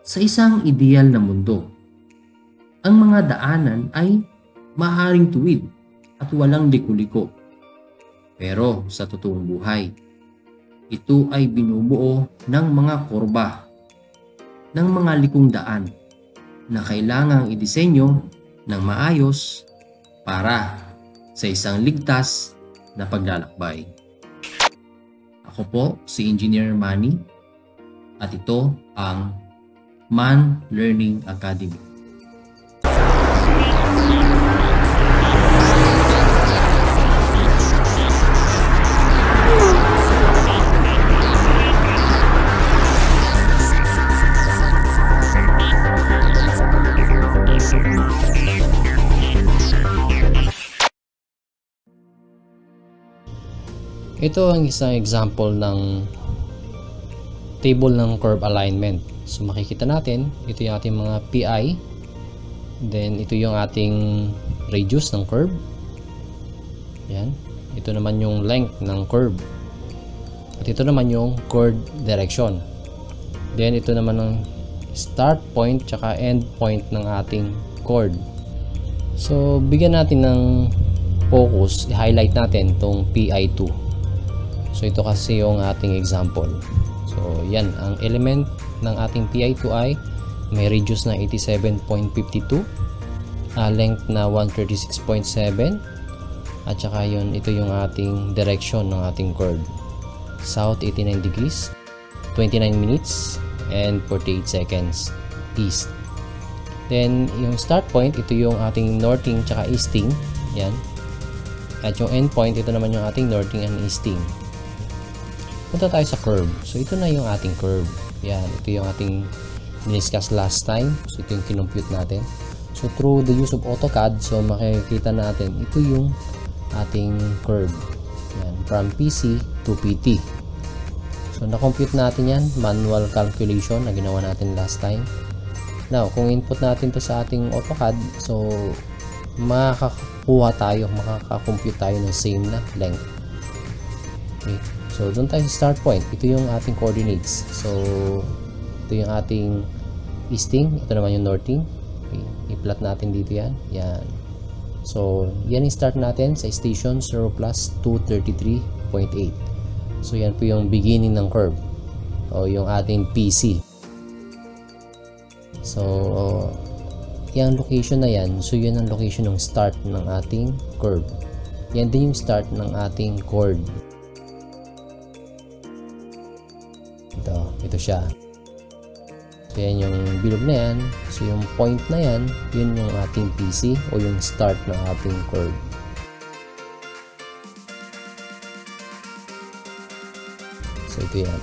Sa isang ideal na mundo, ang mga daanan ay maaaring tuwid at walang liko-liko. Pero sa totoong buhay, ito ay binubuo ng mga kurba, ng mga likong daan na kailangang idisenyo ng maayos para sa isang ligtas na paglalakbay. Ako po si Engineer Manny at ito ang MAN Learning Academy. Ito ang isang example ng table ng curve alignment. So makikita natin, ito yung ating mga PI, then ito yung ating radius ng curve. Yan. Ito naman yung length ng curve. At ito naman yung chord direction. Then ito naman ang start point tsaka end point ng ating chord. So bigyan natin ng focus, i-highlight natin tong PI2. So ito kasi yung ating example. So yan, ang element ng ating PI2 ay may radius na 87.52, length na 136.7, at saka yun, ito yung ating direction ng ating chord. South 89 degrees, 29 minutes, and 48 seconds east. Then yung start point, ito yung ating northing tsaka easting. Yan. At yung end point, ito naman yung ating northing and easting. Punta tayo sa curve. So ito na yung ating curve. Yan, ito yung ating diniscuss last time. So ito yung kinompute natin. So through the use of AutoCAD, so makikita natin ito yung ating curve. Yan, from PC to PT. So na-compute natin yan, manual calculation na ginawa natin last time. Now, kung input natin to sa ating AutoCAD, so makakakompute tayo ng same na length. Okay. So, doon tayo sa start point. Ito yung ating coordinates. So, ito yung ating easting. Ito naman yung northing. Okay. I-plot natin dito yan. Yan. So, yan yung start natin sa station 0 plus 233.8. So, yan po yung beginning ng curve. O yung ating PC. So, yung location na yan. So, yan ang location ng start ng ating curve. Yan din yung start ng ating chord. Ito siya. So yan yung bilog na yan. So yung point na yan, yun yung ating PC o yung start ng ating chord. So ito yan.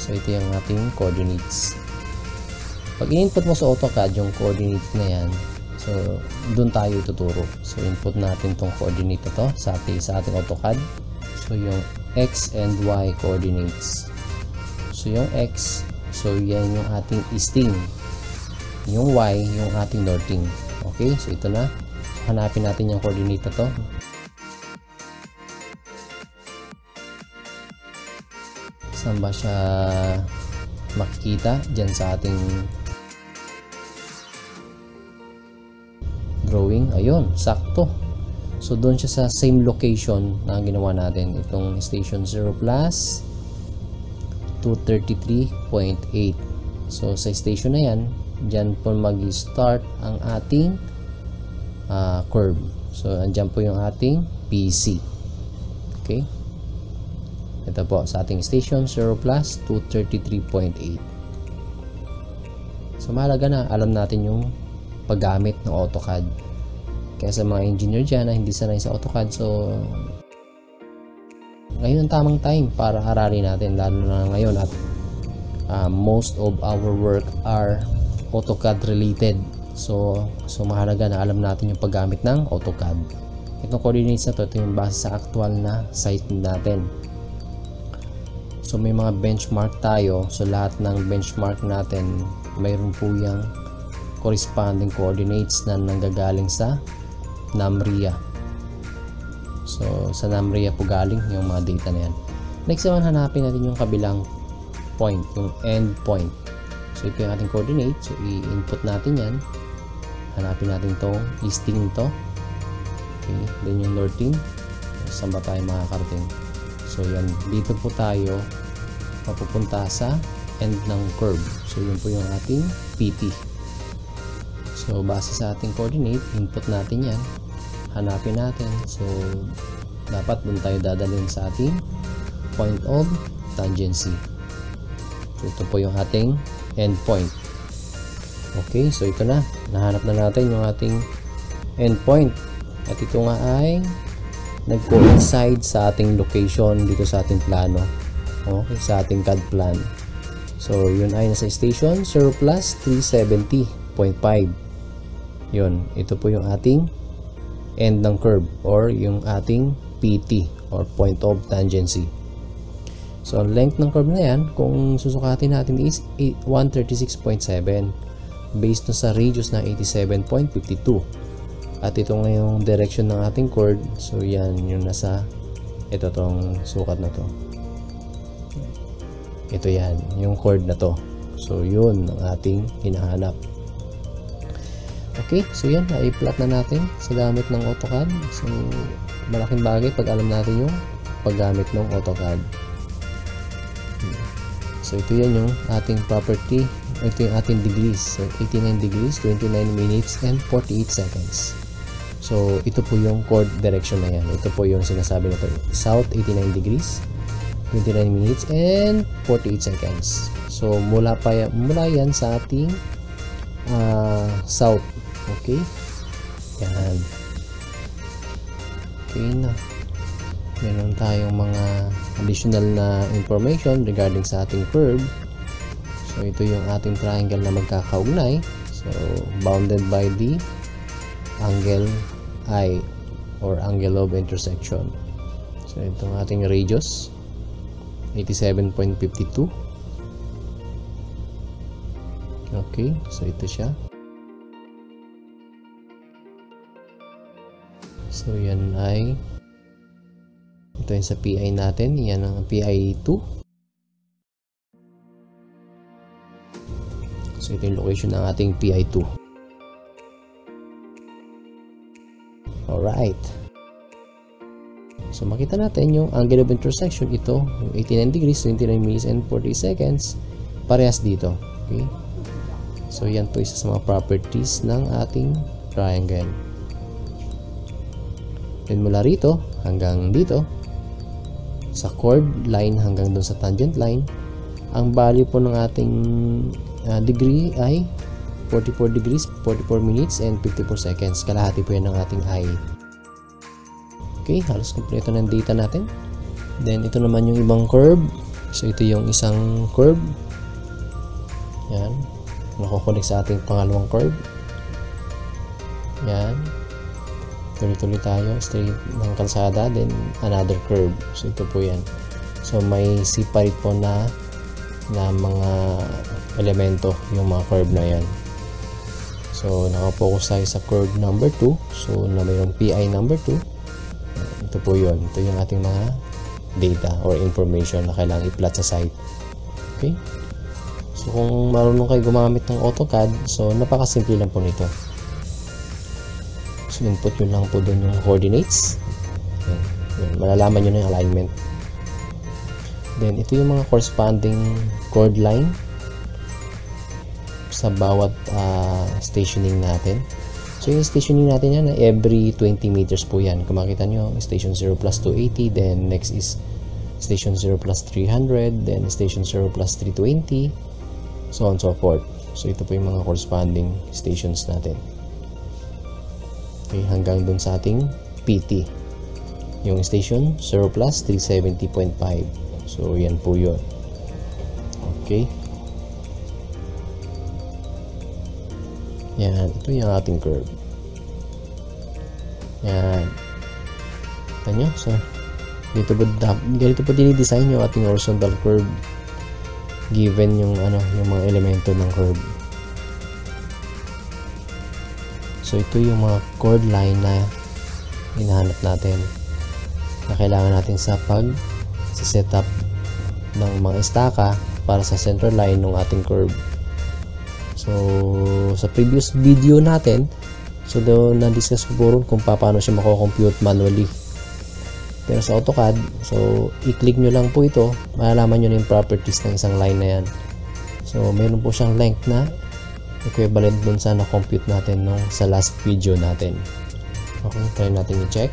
So ito yung ating coordinates. Pag in-input mo sa AutoCAD yung coordinate na yan, so doon tayo tuturo. So input natin tong coordinate na to sa ating AutoCAD. So yung X and Y coordinates. So yung X, so yan yung ating easting. Yung Y, yung ating northing. Okay, so ito na. So, hanapin natin yung coordinate na to. Saan ba siya makikita? Diyan sa ating drawing. Ayun, sakto. So doon siya sa same location na ginawa natin. Itong station 0 plus 233.8. So sa station na yan, dyan po mag-start ang ating curve. So andyan po yung ating PC. Okay, ito po sa ating station 0 plus 233.8. So mahalaga na alam natin yung paggamit ng AutoCAD. Kaya sa mga engineer dyan na hindi sanay sa AutoCAD, so ngayon ang tamang time para aralin natin, lalo na ngayon at most of our work are AutoCAD related. So mahalaga na alam natin yung paggamit ng AutoCAD. Itong coordinates na to, ito yung base sa actual na site natin. So may mga benchmark tayo. So lahat ng benchmark natin mayroon po yung corresponding coordinates na nanggagaling sa NAMRIA. So sa NAMRIA po galing yung mga data na yan. Next naman hanapin natin yung kabilang point, yung end point. So So ito yung ating coordinate. So i-input natin yan. Hanapin natin itong listing nito. Okay, then yung north team. Saan ba tayo makakarating? So yan, dito po tayo mapupunta sa end ng curve. So yun po yung ating PT. So base sa ating coordinate, input natin yan. Hanapin natin. So dapat dun tayo dadalhin sa ating point of tangency. So ito po yung ating end point. Okay, so ito na. Nahanap na natin yung ating end point. At ito nga ay nag-coincide sa ating location dito sa ating plano. Okay, sa ating CAD plan. So yun ay nasa station 0 plus 370.5. Yun, ito po yung ating end ng curve or yung ating PT or point of tangency. So ang length ng curve na yan, kung susukatin natin is 136.7 based sa radius na 87.52. At ito ngayong direction ng ating chord. So yan yung nasa ito tong sukat na to. Ito yan, yung chord na to. So yun ang ating hinahanap. Okay, so yan, i-plot na natin sa gamit ng AutoCAD. So malaking bagay pag alam natin yung paggamit ng AutoCAD. So ito yan yung ating property. Ito yung ating degrees. So 89 degrees, 29 minutes, and 48 seconds. So ito po yung chord direction na yan. Ito po yung sinasabi na ito. South 89 degrees, 29 minutes, and 48 seconds. So mula yan sa ating south. Okay? Yan. Okay na. Meron tayong mga additional na information regarding sa ating curve. So ito yung ating triangle na magkakaugnay. So bounded by the angle I or angle of intersection. So itong ating radius 87.52. Okay, so ito siya. So yan ay ito yung sa PI natin. Yan ang PI 2. So ito yung location ng ating PI 2. Alright. So makita natin yung angle of intersection. Ito yung 89 degrees, 29 minutes, and 40 seconds. Parehas dito. Okay. So yan po isa sa mga properties ng ating triangle. Then mula rito hanggang dito, sa chord line hanggang doon sa tangent line, ang value po ng ating degree ay 44 degrees, 44 minutes, and 54 seconds. Kalahati po yan ng ating I. Okay, halos kompleto ng data natin. Then ito naman yung ibang curve. So ito yung isang curve. Yan. Nakukulik sa ating pangalawang curve. Yan. Tuloy-tuloy tayo, straight ng kalsada, then another curve. So ito po yan. So may separate po na mga elemento yung mga curve na yan. So nakapokus tayo sa curve number 2. So na mayroong PI number 2. Ito po yun. Ito yung ating mga data or information na kailangan i-plot sa site. Okay? So kung marunong kayo gumamit ng AutoCAD, so napakasimple lang po nito. So input nyo lang po doon yung coordinates. Yan. Malalaman nyo na yung alignment. Then ito yung mga corresponding chord line sa bawat stationing natin. So yung stationing natin yan, every 20 meters po yan. Kung makita nyo, station 0 plus 280, then next is station 0 plus 300, then station 0 plus 320, so on and so forth. So ito po yung mga corresponding stations natin. Okay, hanggang dun sa ating PT. Yung station 0 plus 370.5. So yan po yun. Okay. Yan, ito yung ating curve. Yan. Tignan nyo, so ganito po dinidesign yung ating horizontal curve given yung yung mga elemento ng curve. So ito yung mga chord line na hinahanap natin na kailangan natin sa setup ng mga estaka para sa center line ng ating curve. So sa previous video natin, so doon na-discuss ko po rin kung paano siya mako-compute manually. Pero sa AutoCAD, so i-click nyo lang po ito, malalaman nyo na yung properties ng isang line na yan. So meron po siyang length na equivalent dun sa na-compute natin nung sa last video natin. Okay, try natin i-check.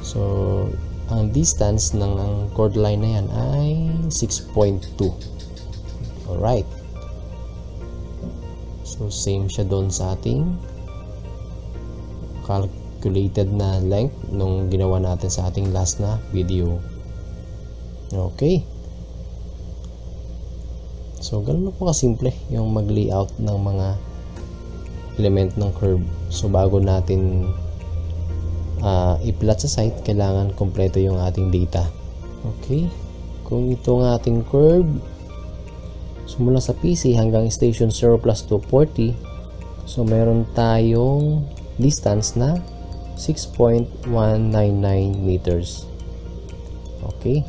So ang distance ng chord line na yan ay 6.2. Alright. So same siya doon sa ating calculated na length nung ginawa natin sa ating last na video. Okay. So ganun na po kasimple yung mag-layout ng mga element ng curve. So bago natin i-plot sa site, kailangan kompleto yung ating data. Okay. Kung ito ng ating curve, so mula sa PC hanggang station 0 plus 240, so meron tayong distance na 6.199 meters. Okay.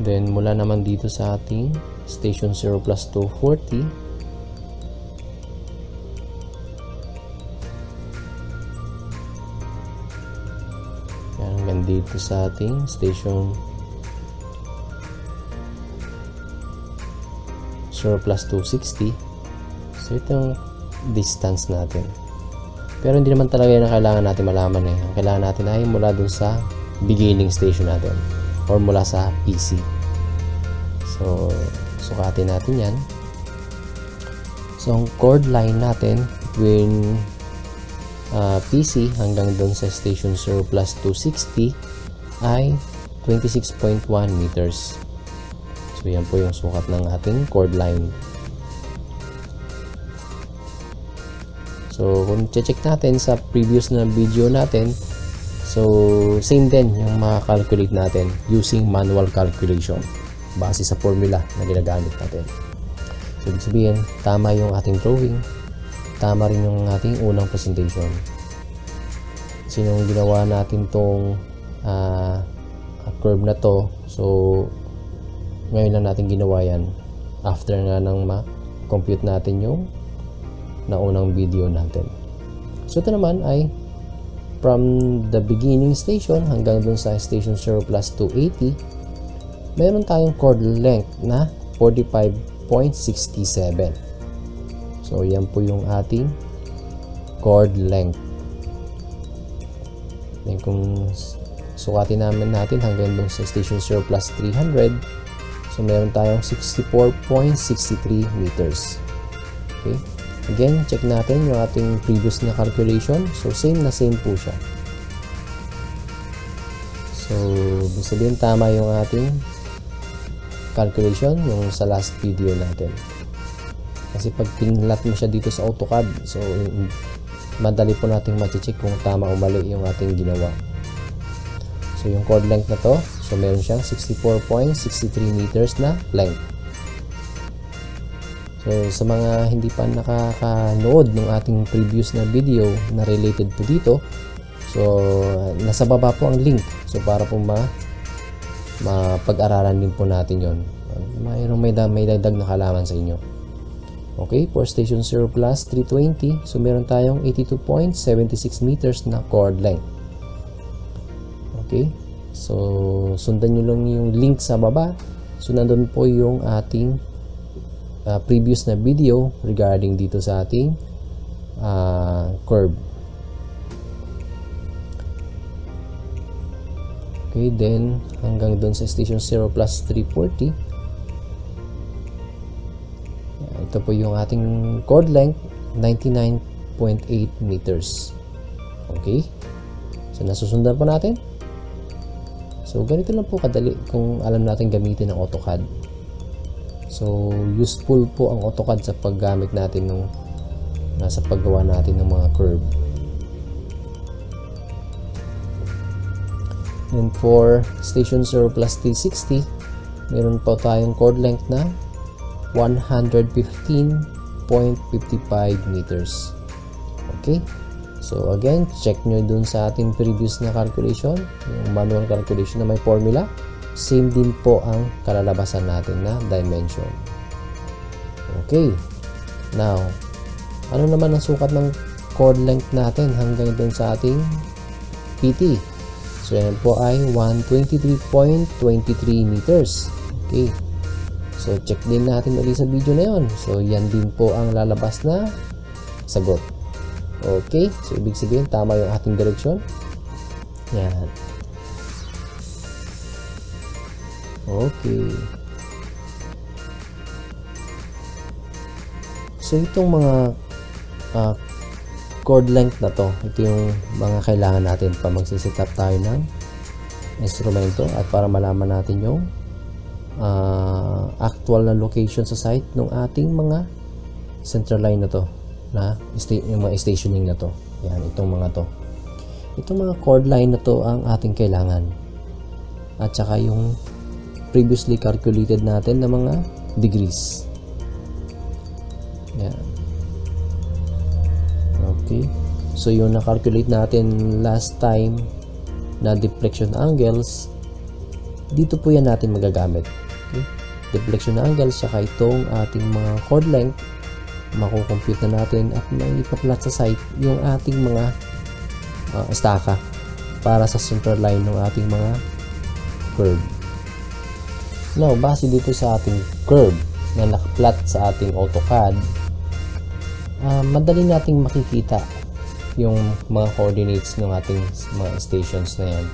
Then mula naman dito sa ating station 0 plus 240, hanggang dito sa ating station 0 plus 260. So ito yung distance natin. Pero hindi naman talaga yun ang kailangan natin malaman eh. Ang kailangan natin ay mula dun sa beginning station natin or mula sa PC. So sukatin natin yan. So ang chord line natin between PC hanggang dun sa station 0 plus 260 ay 26.1 meters. So yan po yung sukat ng ating chord line. So kung check natin sa previous na video natin, so same din yung makakalculate natin using manual calculation base sa formula na ginagamit natin. So ibig sabihin, tama yung ating drawing, tama rin yung ating unang presentation. Kasi nung ginawa natin tong curve na to, so ngayon lang natin ginawa yan after nga nang ma-compute natin yung naunang video natin. So ito naman ay from the beginning station hanggang dun sa station 0 plus 280, meron tayong chord length na 45.67. So yan po yung ating chord length. Then kung sukatin natin hanggang dun sa station 0 plus 300, so meron tayong 64.63 meters. Okay. Again, check natin yung ating previous na calculation. So same na same po siya. So ibig sabihin tama yung ating calculation yung sa last video natin. Kasi pag pinlat mo siya dito sa AutoCAD, so madali po nating ma-check kung tama o mali yung ating ginawa. So yung chord length na to, so meron siyang 64.63 meters na length. So sa mga hindi pa nakakanood ng ating previous na video na related po dito, so nasa baba po ang link. So para po mapag-aralan din po natin yon. Mayroong may dagdag na kalaman sa inyo. Okay, for station 0 plus 320, so meron tayong 82.76 meters na chord length. Okay, so sundan nyo lang yung link sa baba. So nandun po yung ating previous na video regarding dito sa ating curve. Okay, then hanggang doon sa station 0 plus 340, ito po yung ating chord length, 99.8 meters. Okay, so nasusundan po natin. So ganito lang po kadali kung alam natin gamitin ang AutoCAD. So useful po ang AutoCAD sa paggamit natin ng nasa paggawa natin ng mga curve. And for station 0 plus 360, meron pa tayong chord length na 115.55 meters. Okay, so again, check nyo dun sa ating previous na calculation, yung manual calculation na may formula. Same din po ang kalalabasan natin na dimension. Okay, Now, ano naman ang sukat ng chord length natin hanggang dun sa ating PT? So, yan po ay 123.23 meters. Okay. So, check din natin ulit sa video na yon. So, yan din po ang lalabas na sagot. Okay. So, ibig sabihin, tama yung ating direksyon. Yan. Okay. So, itong mga chord length na to, ito yung mga kailangan natin pa magsiset up tayo ng instrumento at para malaman natin yung actual na location sa site ng ating mga central line na to, na yung mga stationing na to. Yan, itong mga to. Itong mga chord line na to ang ating kailangan. At saka yung previously calculated natin na mga degrees. Yan. Okay. So, yung na-calculate natin last time na deflection angles, dito po yan natin magagamit. Okay. Deflection angles, saka itong ating mga chord length, makukompute na natin at may ipa-plot sa site yung ating mga estaka para sa central line ng ating mga curve. Now, base dito sa ating curve na naka-plot sa ating AutoCAD, madali nating makikita yung mga coordinates ng ating mga stations na yan.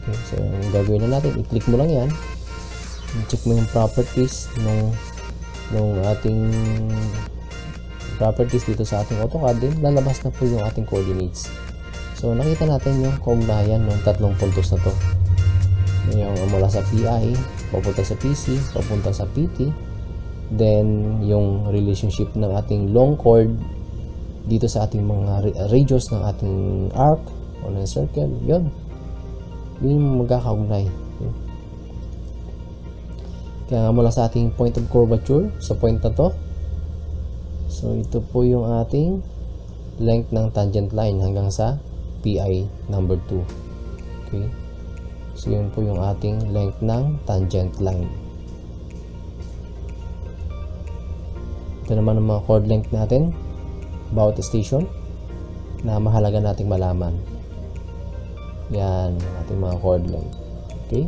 Okay, so yung gagawin na natin, i-click mo lang yan, check mo yung properties nung ating properties dito sa ating AutoCAD, din lalabas na po yung ating coordinates. So nakita natin yung kaugnayan ng tatlong puntos na to, yung mula sa PI papunta sa PC, papunta sa PT, then yung relationship ng ating long chord dito sa ating mga radius ng ating arc o ng circle, yun yung magkakaugnay. Kaya nga mula sa ating point of curvature sa point na to, so ito po yung ating length ng tangent line hanggang sa PI number 2. Okay, so yun po yung ating length ng tangent line. Ito naman ang mga chord length natin bawat station na mahalaga nating malaman. Yan ang ating mga chord length. Okay,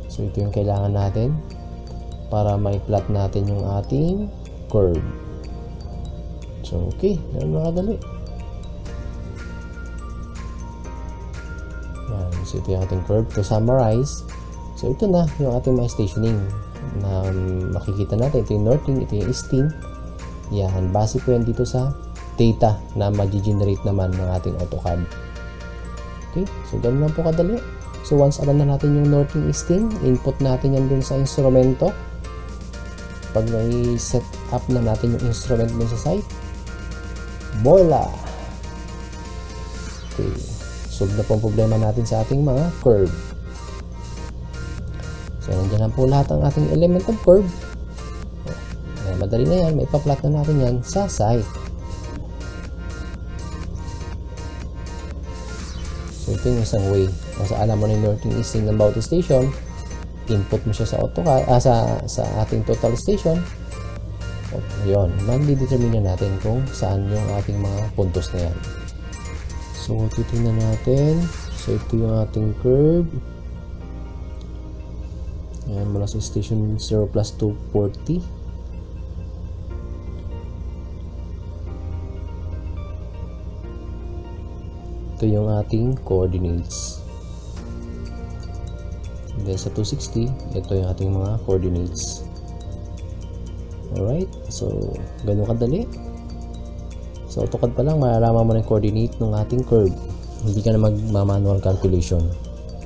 so ito yung kailangan natin para ma-plot natin yung ating curve. So okay, yan mga kadali. Yan, so ito yung ating curve. To summarize, so ito na yung ating mga stationing na makikita natin. Ito yung northing, ito yung easting. Yan, base po yan dito sa data na mag-generate naman ng ating AutoCAD. Okay, so ganun lang po kadali. So once alam na natin yung northing, easting, input natin yan dun sa instrumento. Pag na-set up na natin yung instrument dun sa site, voila! Okay, solve na po ang problema natin sa ating mga curve. So, nandiyan lang po lahat ang ating element of curve. Ayan, madali na yan. May pa-plot na natin yan sa site. So, ito yung isang way. Kung alam mo na yung northing, easting ng bawat station, input mo siya sa AutoCAD, sa ating total station. Yun, mandi-determine natin kung saan yung ating mga puntos na yan. So, titingnan natin. So, ito yung ating curve. Ayan, mula sa station 0 plus 240. Ito yung ating coordinates. And then sa 260, ito yung ating mga coordinates. Alright, so ganun kadali. So AutoCAD pa lang, malalaman mo na yung coordinate ng ating curve. Hindi ka na mag-manual calculation.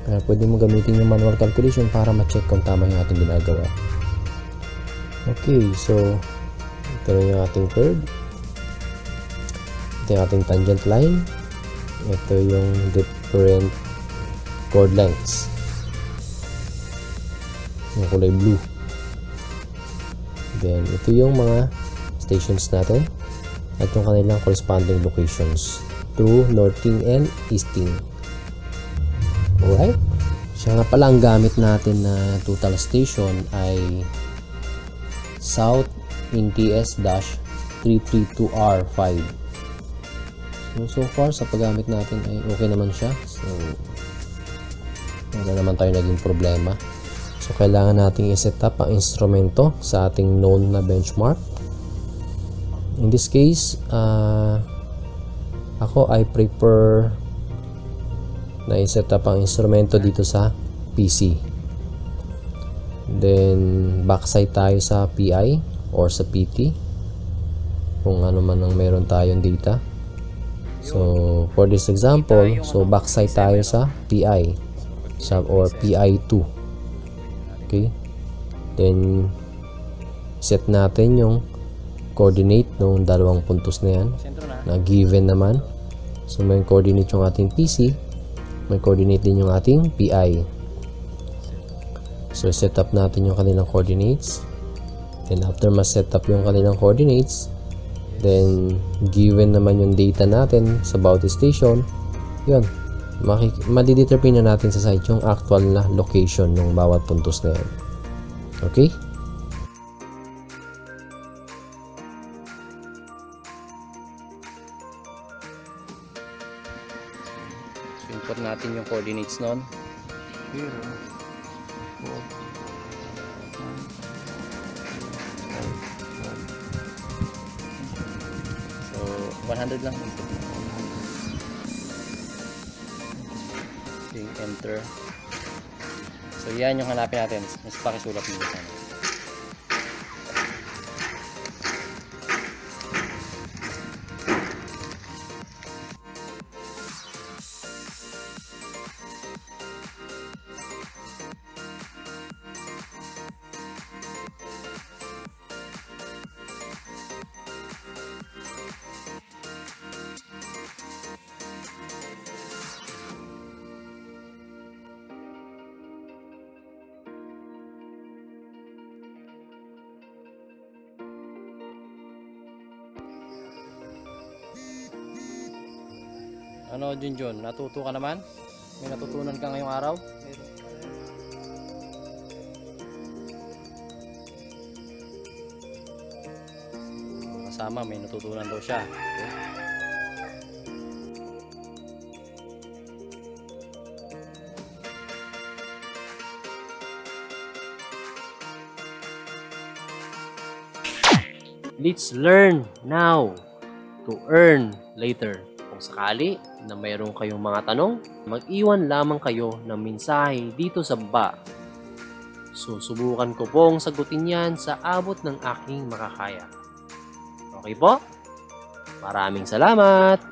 Kaya pwede mo gamitin yung manual calculation para ma-check kung tama yung ating ginagawa. Okay, so ito na yung ating curve. Ito yung ating tangent line. Ito yung different chord lengths. Yung kulay blue. Then ito yung mga stations natin at yung kanilang corresponding locations through northing and easting. Alright, Siya nga pala, ang gamit natin na total station ay South NTS-332R5. So far sa paggamit natin ay okay naman siya. So wala naman tayo naging problema. So kailangan nating i-set up ang instrumento sa ating known na benchmark. In this case, ako I prefer na i-set up ang instrumento dito sa PC. Then backside tayo sa PI or sa PT kung ano man ang meron tayong data. So for this example, so backside tayo sa PI or PI2. Okay, then set natin yung coordinate ng dalawang puntos na yan na given naman. So may coordinate yung ating PC, may coordinate din yung ating PI. So set up natin yung kanilang coordinates. Then after ma-set up yung kanilang coordinates, then given naman yung data natin sa bawat station, yun, madidetermine na natin sa site yung actual na location ng bawat puntos na yan. Okay? So input natin yung coordinates nun. 0, 4, 5, 1. So 100 lang. Okay, enter. So yan yung hanapin natin. Mas pakisulat nito sana. Ano, Junjun? Natuto ka naman? May natutunan ka ngayong araw? Kasama, may natutunan daw siya. Okay. Let's learn now to earn later. Kung sakali na mayroon kayong mga tanong, mag-iwan lamang kayo ng mensahe dito sa baba. Susubukan ko pong sagutin yan sa abot ng aking makakaya. Okay po? Maraming salamat!